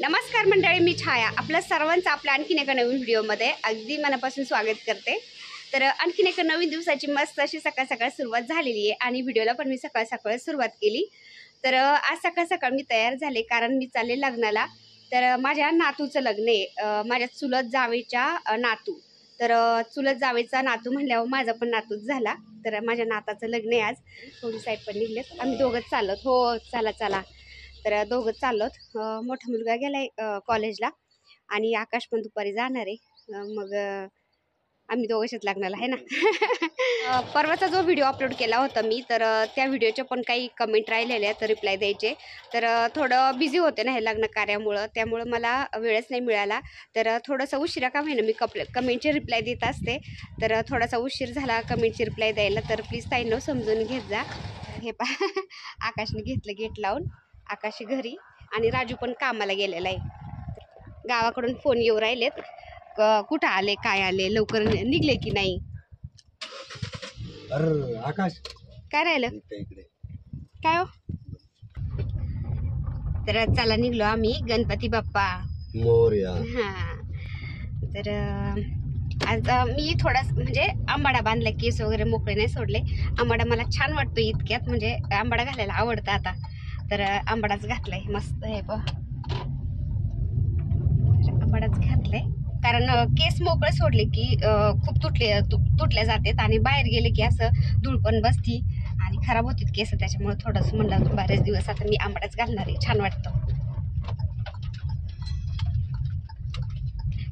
नमस्कार मंडळी, मी छाया आपल्या सर्वांचं आपल्या आणखीन एका नवीन व्हिडिओमध्ये अगदी मनापासून स्वागत करते। तर आणखीन एका नवीन दिवसाची मस्त अशी सकाळ सकाळ सुरुवात झालेली आहे आणि व्हिडिओला पण मी सकाळ सकाळ सुरुवात केली। तर आज सकाळ सकाळ मी तयार झाले कारण मी चालले लग्नाला। तर माझ्या नातूचं लग्न आहे, माझ्या चुलत जावेच्या नातू। तर चुलत जावेचा नातू म्हणल्यावर माझा पण नातूच झाला। तर माझ्या नाताचं लग्न आहे आज। थोडी साईड पण निघलेत, आम्ही दोघंच चाललो। हो चला चला, तर दोघं चाललोत। मोठा मुलगा गेलाय कॉलेजला आणि आकाश पण दुपारी जाणार आहे। मग आम्ही दोघंच लागणार आहे ना। परवाचा जो व्हिडिओ अपलोड केला होता मी, तर त्या व्हिडिओचे पण काही कमेंट राहिलेले आहेत रिप्लाय द्यायचे। तर थोडं बिझी होते ना हे लग्न कार्यामुळं, त्यामुळं मला वेळच नाही मिळाला। तर थोडंसं उशिरा का होईना मी कमेंटचे रिप्लाय देत असते। तर थोडासा उशीर झाला कमेंटचे रिप्लाय द्यायला, तर प्लीज ताईंनो समजून घेत जा। हे आकाशने घेतलं गेट लावून, आकाश घरी आणि राजू पण कामाला गेलेला आहे। गावाकडून फोन येऊ राहिलेत, कुठं आले काय आले, लवकर निघले की नाही। अरे आकाश काय राहिलं इकडे काय हो। तर चला निघलो आम्ही, गणपती बाप्पा मोरया। हा, तर आज मी थोडास म्हणजे आंबाडा बांधला, केस वगैरे मोकळे नाही सोडले। आंबाडा मला छान वाटतो इतक्यात, म्हणजे आंबाडा घालायला आवडतं आता। तर आंबाडाच घातलाय मस्त आहे बघ, आंबाडाच घातलाय कारण केस मोकळे सोडले की खूप तुटल्या जातात आणि बाहेर गेले की असं धूळ पण बसती आणि खराब होतात केस। त्याच्यामुळे थोडंसं म्हणलं बरेच दिवस आता मी आंबाडाच घालणार आहे, छान वाटतं।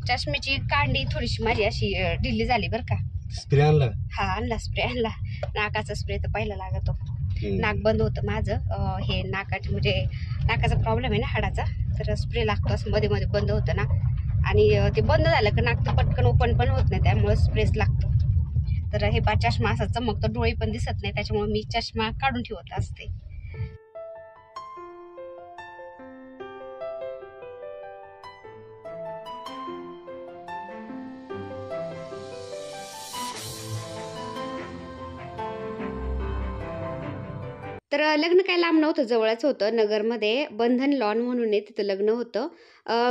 चष्म्याची कांडी थोडीशी माझी अशी ढिल्ली झाली बरं का। स्प्रे आणला? हा आणला, स्प्रे आणला। नाकाचा स्प्रे तर पहिला लागतो। नाक बंद होतं माझं, हे नाकाचे म्हणजे नाकाचा प्रॉब्लेम आहे ना हाडाचा, तर स्प्रे लागतो असं मध्ये मध्ये बंद होतं ना, आणि ते बंद झालं की नाक तर पटकन ओपन पण होत नाही, त्यामुळे स्प्रेच लागतो। तर हे चष्मा असा चमकतो, डोळे पण दिसत नाही, त्याच्यामुळे मी चष्मा काढून ठेवत असते। तर लग्न काय लांब नव्हतं, जवळच होतं, नगरमध्ये बंधन लॉन म्हणून आहे, तिथं लग्न होतं।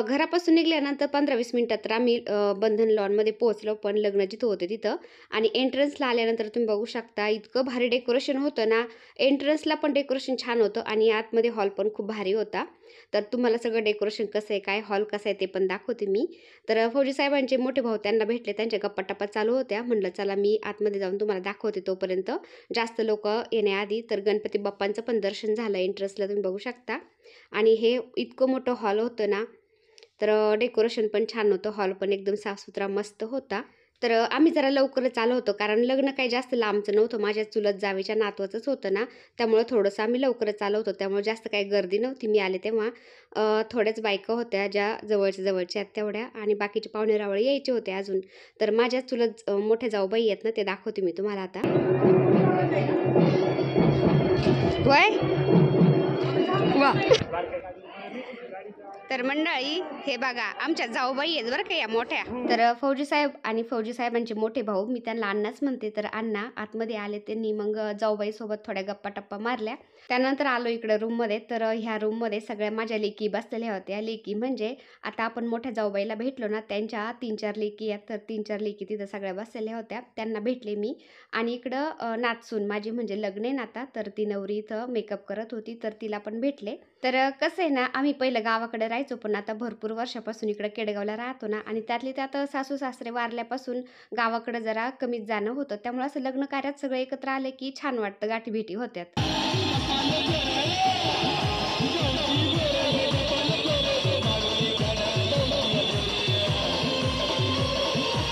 घरापासून निघल्यानंतर 15-20 मिनिटात तर आम्ही बंधन लॉनमध्ये पोहोचलो, पण लग्न जिथं होतं तिथं। आणि एंट्रन्सला आल्यानंतर तुम्ही बघू शकता इतकं भारी डेकोरेशन होतं ना, एंट्रन्सला पण डेकोरेशन छान होतं आणि आतमध्ये हॉल पण खूप भारी होता। तर तुम्हाला सगळं डेकोरेशन कसं आहे, काय हॉल कसा आहे ते पण दाखवते मी। तर फौजी साहेबांचे मोठे भाऊ त्यांना भेटले, त्यांच्या गप्पा चालू होत्या। म्हणलं चला मी आतमध्ये जाऊन तुम्हाला दाखवते, तोपर्यंत जास्त लोक येण्याआधी। तर गणपती बाप्पांचं पण दर्शन झालं एंट्रन्सला, तुम्ही बघू शकता। आणि हे इतकं मोठं हॉल होतं ना, तर डेकोरेशन पण छान होतं, हॉल पण एकदम साफसुथरा मस्त होता। तर आम्ही जरा लवकरच आलो होतो कारण लग्न काही जास्त लांबचं नव्हतं, माझ्या चुलत जावेच्या नातवाचंच होतं ना, त्यामुळे थोडंसं आम्ही लवकरच आलो होतो, त्यामुळे जास्त काही गर्दी नव्हती। मी आले तेव्हा थोड्याच बायका होत्या ज्या जवळच्या तेवढ्या, आणि बाकीचे पाहुणे रावळे यायचे होते अजून। तर माझ्या चुलत मोठ्या जाऊबाई आहेत ना, ते दाखवते मी तुम्हाला आता। वा, तर मंडळी हे बघा आमच्या जाऊबाई आहेत बरं का या मोठ्या। तर फौजी साहेब आणि फौजी साहेबांचे मोठे भाऊ, मी त्यांना अण्णाच म्हणते, तर अण्णा आतमध्ये आले, त्यांनी मग जाऊबाई सोबत थोड्या गप्पा मारल्या। त्यानंतर आलो इकडे रूममध्ये। तर ह्या रूममध्ये सगळ्या माझ्या लेकी बसलेल्या होत्या। लेकी म्हणजे आता आपण मोठ्या जाऊबाईला भेटलो ना, त्यांच्या 3-4 लेकी आहेत, तर 3-4 लेकी तिथं सगळ्या बसलेल्या होत्या, त्यांना भेटले मी। आणि इकडं नाचसून माझी म्हणजे लग्न आहे ना आता, तर ती नवरी इथं मेकअप करत होती, तर तिला पण भेटले। तर कसं आहे ना, आम्ही पहिलं गावाकडे राहायचो, पण आता भरपूर वर्षापासून इकडे केडगावला राहतो ना, आणि त्यातली त्यात सासू सासरे वारल्यापासून गावाकडे जरा कमीच जाणं होतं, त्यामुळे असं लग्न कार्यात सगळं एकत्र आले की छान वाटतं, गाठीभेटी होत्यात।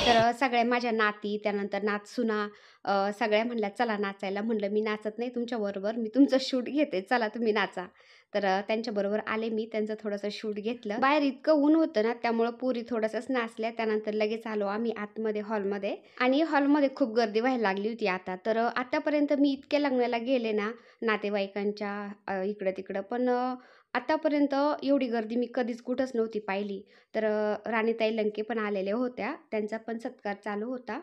तर सगळ्या माझ्या नाती, त्यानंतर नातसुना सगळ्या म्हणल्या चला नाचायला। म्हणलं मी नाचत नाही तुमच्याबरोबर, मी तुमचं शूट घेते, चला तुम्ही नाचा। तर त्यांच्याबरोबर आले मी, त्यांचं थोडंसं शूट घेतलं। बाहेर इतकं ऊन होतं ना, त्यामुळं पुरी थोडंसंच नाचल्या। त्यानंतर लगेच आलो आम्ही आतमध्ये हॉलमध्ये, आणि हॉलमध्ये खूप गर्दी व्हायला लागली होती आता। तर आतापर्यंत मी इतक्या लग्नाला गेले ना नातेवाईकांच्या इकडं तिकडं, पण आतापर्यंत एवढी गर्दी मी कधीच कुठंच नव्हती पाहिली। तर राणीताई लंके पण आलेल्या होत्या, त्यांचा पण सत्कार चालू होता।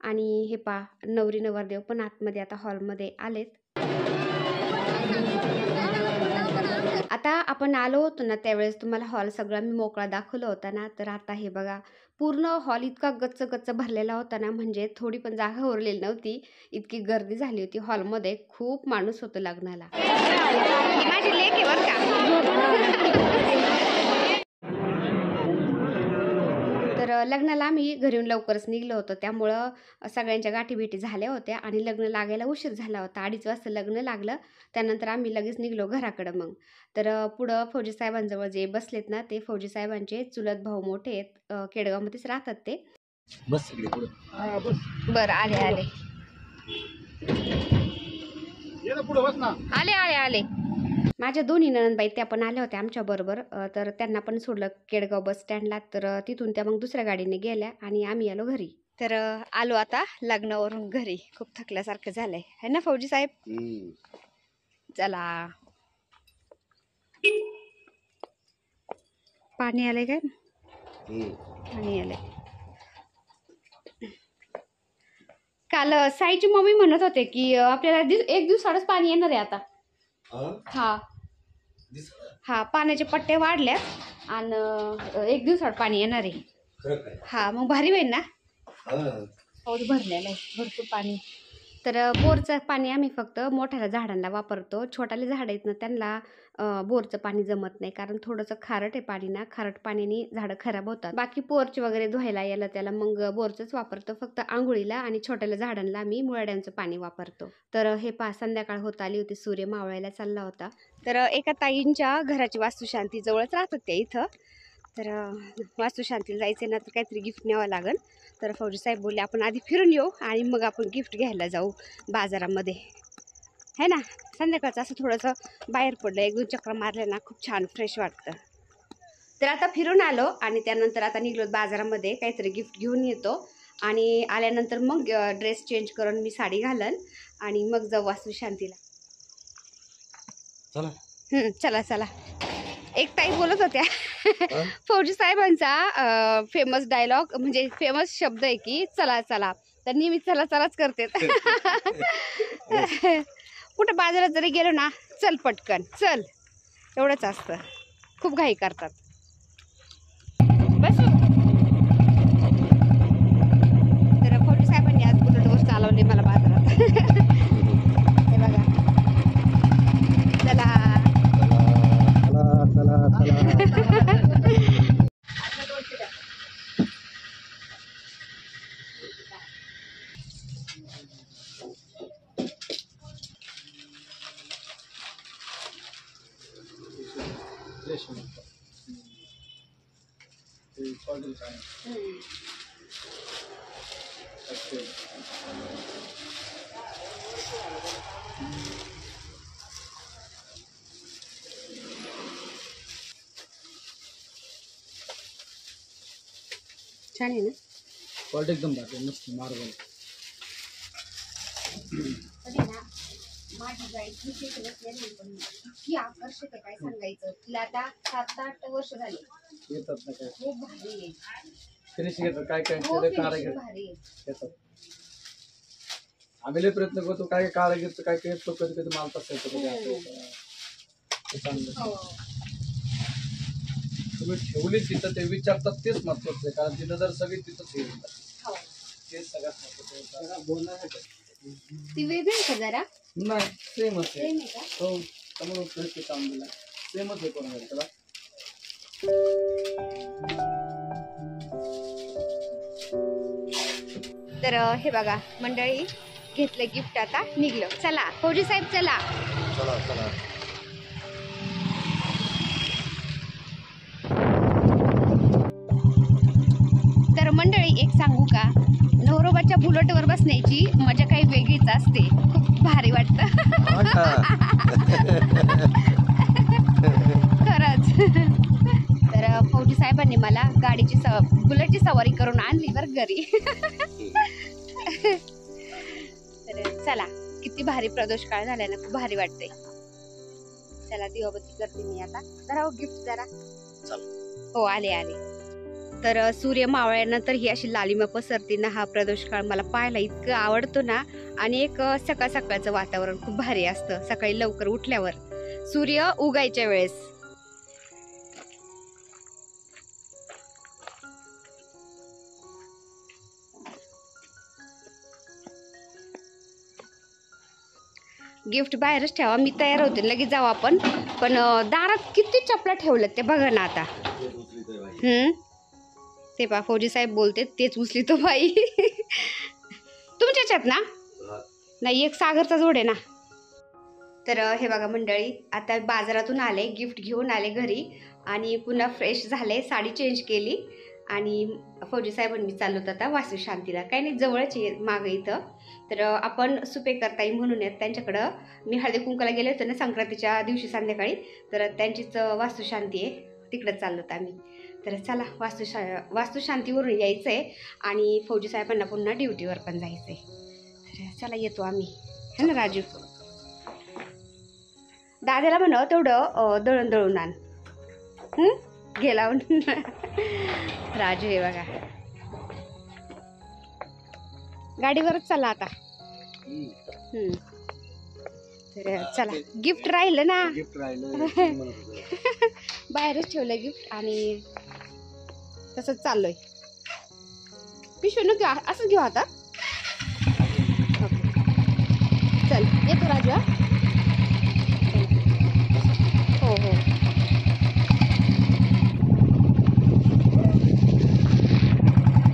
आणि हे पा नवरी नवरदेव पण आतमध्ये आता हॉलमध्ये आलेत। आता आपण आलो होतो ना त्यावेळेस तुम्हाला हॉल सगळा मी मोकळा दाखवला होता ना, तर आता हे बघा पूर्ण हॉल इतका गच्च गच्च भरलेला होता ना, म्हणजे थोडी पण जागा उरलेली नव्हती, इतकी गर्दी झाली होती हॉलमध्ये. खूप माणूस होतं लग्नाला. ही माझी लेक आहे बरं का. तर लग्नाला आम्ही घरून लवकरच निघलो होतो, त्यामुळं सगळ्यांच्या गाठीभेटी झाल्या होत्या आणि लग्न लागायला उशीर झाला होता. 2:30 वाजता लग्न लागलं. त्यानंतर आम्ही लगेच निघलो घराकडं मग. तर पुढं फौजी साहेबांजवळ जे बसलेत ना, ते फौजी साहेबांचे चुलत भाऊ मोठे आहेत. केडगावमध्येच राहतात ते. बस इकडे पुढे. बरं आले आले आले आले आले माझ्या दोन्ही नणंदबाई त्या पण आल्या होत्या आमच्या बरोबर. तर त्यांना पण सोडलं केडगाव बस स्टँडला. तर तिथून त्या मग दुसऱ्या गाडीने गेल्या आणि आम्ही आलो घरी. तर आलो आता लग्नावरून घरी. खूप थकल्यासारखं झालंय है ना फौजी साहेब. चला पाणी आलंय काय. पाणी आलंय. काल साईची मम्मी म्हणत होते की आपल्याला 1 दिवसाआडच पाणी येणार आहे आता. हा हा पाण्याचे पट्टे वाढल्यात आणि 1 दिवसाआड पाणी येणार आहे. हा मग भारी होईल ना. भरलेलं आहे भरपूर पाणी. तर बोरचं पाणी आम्ही फक्त मोठ्या झाडांना वापरतो. छोटाले झाड आहेत ना त्यांना बोरचं पाणी जमत नाही, कारण थोडंसं खारट आहे पाणी ना. खारट पाण्याने झाडं खराब होतात. बाकी पोरचे वगैरे धुवायला यायला त्याला मग बोरचंच वापरतो. फक्त आंघोळीला आणि छोट्याल्या झाडांना आम्ही मुळाड्यांचं पाणी वापरतो. तर हे संध्याकाळ होत आली होती, सूर्य मावळायला चालला होता. तर एका ताईंच्या घराची वास्तुशांती जवळच राहतात त्या इथं. तर वास्तुशांतीला जायचं ना तर काहीतरी गिफ्ट न्यावं लागेल. तर फौजी साहेब बोलले आपण आधी फिरून येऊ आणि मग आपण गिफ्ट घ्यायला जाऊ बाजारामध्ये, है ना. संध्याकाळचं असं थोडंसं बाहेर पडलं, 1-2 चक्र मारले ना खूप छान फ्रेश वाटतं. तर आता फिरून आलो आणि त्यानंतर आता निघलो बाजारामध्ये, काहीतरी गिफ्ट घेऊन येतो आणि आल्यानंतर मग ड्रेस चेंज करून मी साडी घालन आणि मग जाऊ वास्तुशांतीला. चला चला चला. एक ताई बोलत होत्या फौजी साहेबांचा फेमस डायलॉग म्हणजे फेमस शब्द आहे की चला चला. तर नेहमी चला चलाच करते. कुठं बाजारात जरी गेलो ना चल पटकन चल एवढंच असतं. खूप घाई करतात. बस तर फौजी साहेबांनी आज बुलेटवर चालवले मला बाजारात. हे बघा. चला चला चला चला. छान आहे ना. क्वालिटी एकदम भारी मस्त मार्बल. माझी जायची इतकी आकर्षक आहे काय सांगायचं. तिला आता 7-8 वर्ष झाली. येतात ना काय खूप भारी आहे. फिनिशिंग येतात काय काय हो, केलं finishing कारागीर भारी आहे. येतात. आम्ही लय प्रयत्न करतो काय कारागीरचं काय काय तो कधी कधी माल तसायचं कधी असं चांगलं. हो. तुम्ही ठेवली तिथं ते विचारतात तेच महत्वाचं आहे, कारण तिथं जर सगळी तिथंच हे होतात हो. तेच सगळ्यात महत्वाचं बोलण्यासाठी. ती वेगळी आहे का जरा. नाही सेमच आहे. सेम आहे का. हो त्यामुळे प्रयत्न काम दिला सेमच आहे कोण त्याला. तर हे बघा मंडळी घेतलं गिफ्ट आता निघलो. चला फौजी साहेब चला. चला चला. तर मंडळी एक सांगू का, नवरोबाच्या बुलेटवर बसण्याची मजा काही वेगळीच असते. खूप भारी वाटतं. खरंच. तर फौजी साहेबांनी मला गाडीची बुलेटची सवारी करून आणली बरं घरी. तर चला किती भारी प्रदोष काळ झालाय ना, खूप भारी वाटते. चला दिवाबत्ती करते मी आता. जरा गिफ्ट जरा. हो आले आले. तर सूर्य मावळल्यानंतर ही अशी लालिमा पसरते ना, हा प्रदोष काळ मला पाहायला इतकं आवडतो ना. आणि एक सकाळ सकाळचं वातावरण खूप भारी असतं. सकाळी लवकर उठल्यावर सूर्य उगायच्या वेळेस गिफ्ट बाहेरच ठेवा, मी तयार होते लगेच जाऊ आपण. पण दारात किती चपला ठेवल्यात ते बघा ना आता. ते पा फौजी साहेब बोलते तेच उचली तो बाई. तुमच्याच्यात ना नाही, एक सागरचा जोड आहे ना. तर हे बघा मंडळी, आता बाजारातून आले, गिफ्ट घेऊन आले घरी आणि पुन्हा फ्रेश झाले, साडी चेंज केली आणि फौजी साहेबांनी चाललो होतं आता वास्तुशांतीला. काही नाही, जवळच आहे मागं इथं. तर आपण सुपेकर ताई म्हणून आहेत, त्यांच्याकडं मी हळदी कुंकाला गेले होते ना संक्रांतीच्या दिवशी संध्याकाळी, तर त्यांचीच वास्तुशांती आहे, तिकडं चाललो होतं आम्ही. तर चला वास्तुशांतीवरून यायचं आहे आणि फौजी साहेबांना पुन्हा ड्युटीवर पण जायचं आहे. तर चला येतो आम्ही, है ना राजू. दादाला म्हणा तेवढं दळण दळून आण, गेला. राजू हे बघा गाडीवरच चला आता. तर चला, गिफ्ट राहिलं ना, बाहेरच ठेवलं गिफ्ट आणि तसंच चाललोय. पिशवी नको असंच घेऊ आता. चल येतो राजू. हो हो,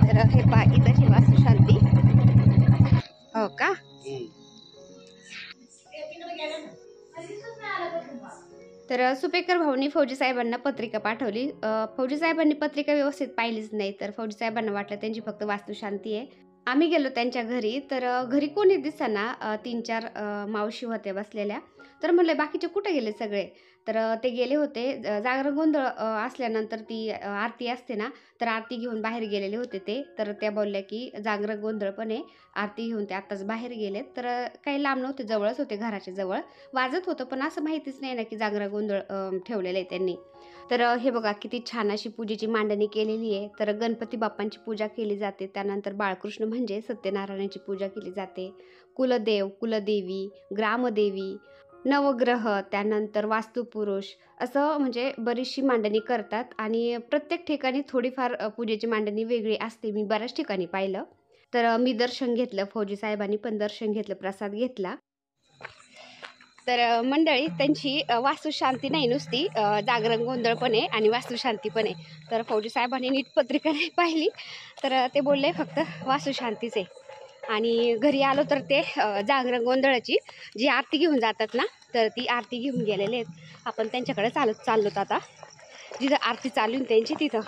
तर हे पा इथं वास्तुशांती. हो का. तर सुपेकर भाऊनी फौजी साहेबांना पत्रिका पाठवली. फौजी साहेबांनी पत्रिका व्यवस्थित पाहिलीच नाही, तर फौजी साहेबांना वाटलं त्यांची फक्त वास्तुशांती आहे. आम्ही गेलो त्यांच्या घरी, तर घरी कोणी दिसेना. 3-4 मावशी होत्या बसलेल्या. तर म्हणले बाकीचे कुठे गेले सगळे, तर ते गेले होते जागरण गोंधळ असल्यानंतर ती आरती असते ना, तर आरती घेऊन बाहेर गेलेले होते ते. तर त्या बोलल्या की जागरण गोंधळ पण आहे, आरती घेऊन ते आत्ताच बाहेर गेलेत. तर काही लांब नव्हते, जवळच होते, घराच्या जवळ वाजत होतं, पण असं माहितीच नाही ना की जागरण गोंधळ ठेवलेलं आहे त्यांनी. तर हे बघा किती छान अशी पूजेची मांडणी केलेली आहे. तर गणपती बाप्पांची पूजा केली जाते, त्यानंतर बाळकृष्ण म्हणजे सत्यनारायणाची पूजा केली जाते, कुलदेव कुलदेवी ग्रामदेवी नवग्रह, त्यानंतर वास्तुपुरुष, असं म्हणजे बरीचशी मांडणी करतात. आणि प्रत्येक ठिकाणी थोडीफार पूजेची मांडणी वेगळी असते, मी बऱ्याच ठिकाणी पाहिलं. तर मी दर्शन घेतलं, फौजी साहेबांनी पण दर्शन घेतलं, प्रसाद घेतला. तर मंडळी त्यांची वास्तुशांती नाही, नुसती जागरण गोंधळ पण आहे आणि वास्तुशांती पण आहे. तर फौजी साहेबांनी नीट पत्रिका नाही पाहिली, तर ते बोलले फक्त वास्तुशांतीच आहे. आणि घरी आलो तर ते जागरण गोंधळाची जी आरती घेऊन जातात ना, तर ती आरती घेऊन गेलेले आहेत. आपण त्यांच्याकडे चाललोत आता, जिथं आरती चालू आहे त्यांची तिथं.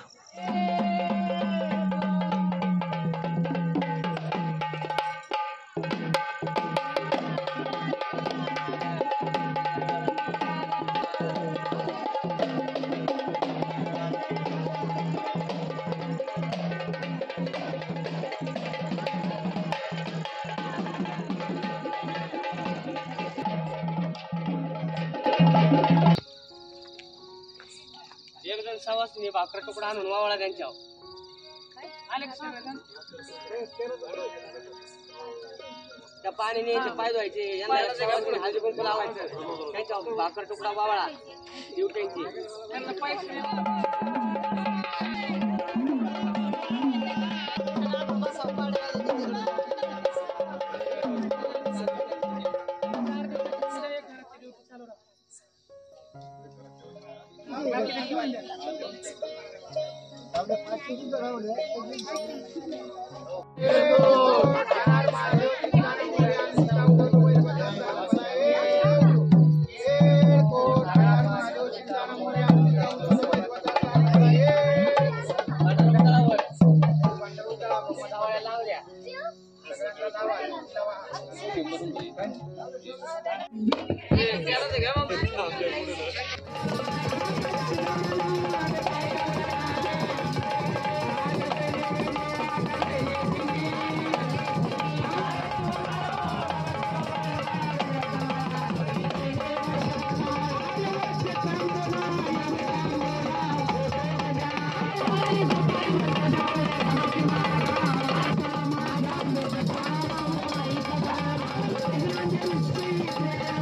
एक जण सवासनी भाकर तुकडा आणून वावळा त्यांच्यावर त्या पाण्याने पाय धुवायचे, हळदी कुंकू लावायचं, त्यांच्यावर भाकर तुकडा वावळा देऊ त्यांची.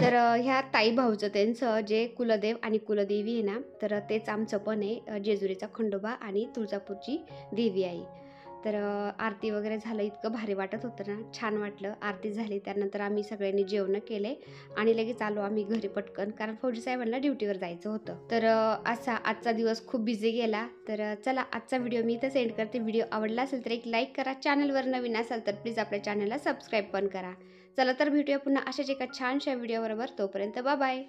तर ह्या ताई भाऊचं त्यांचं जे कुलदेव आणि कुलदेवी आहे ना, तर तेच आमचं पण आहे, जेजुरीचा खंडोबा आणि तुळजापूरची देवी आई. तर आरती वगैरे झालं, इतकं भारी वाटत होतं ना, छान वाटलं. आरती झाली त्यानंतर आम्ही सगळ्यांनी जेवण केले आणि लगेच आलो आम्ही घरी पटकन, कारण फौजी साहेबांना ड्युटीवर जायचं होतं. तर असा आजचा दिवस खूप बिझी गेला. तर चला आजचा व्हिडिओ मी इथं सेंड करते. व्हिडिओ आवडला असेल तर एक लाईक करा, चॅनलवर नवीन असाल तर प्लीज आपल्या चॅनलला सबस्क्राईब पण करा. चला तर भेटूया पुन्हा अशाच एका छानशा व्हिडिओबरोबर. तोपर्यंत बाय बाय.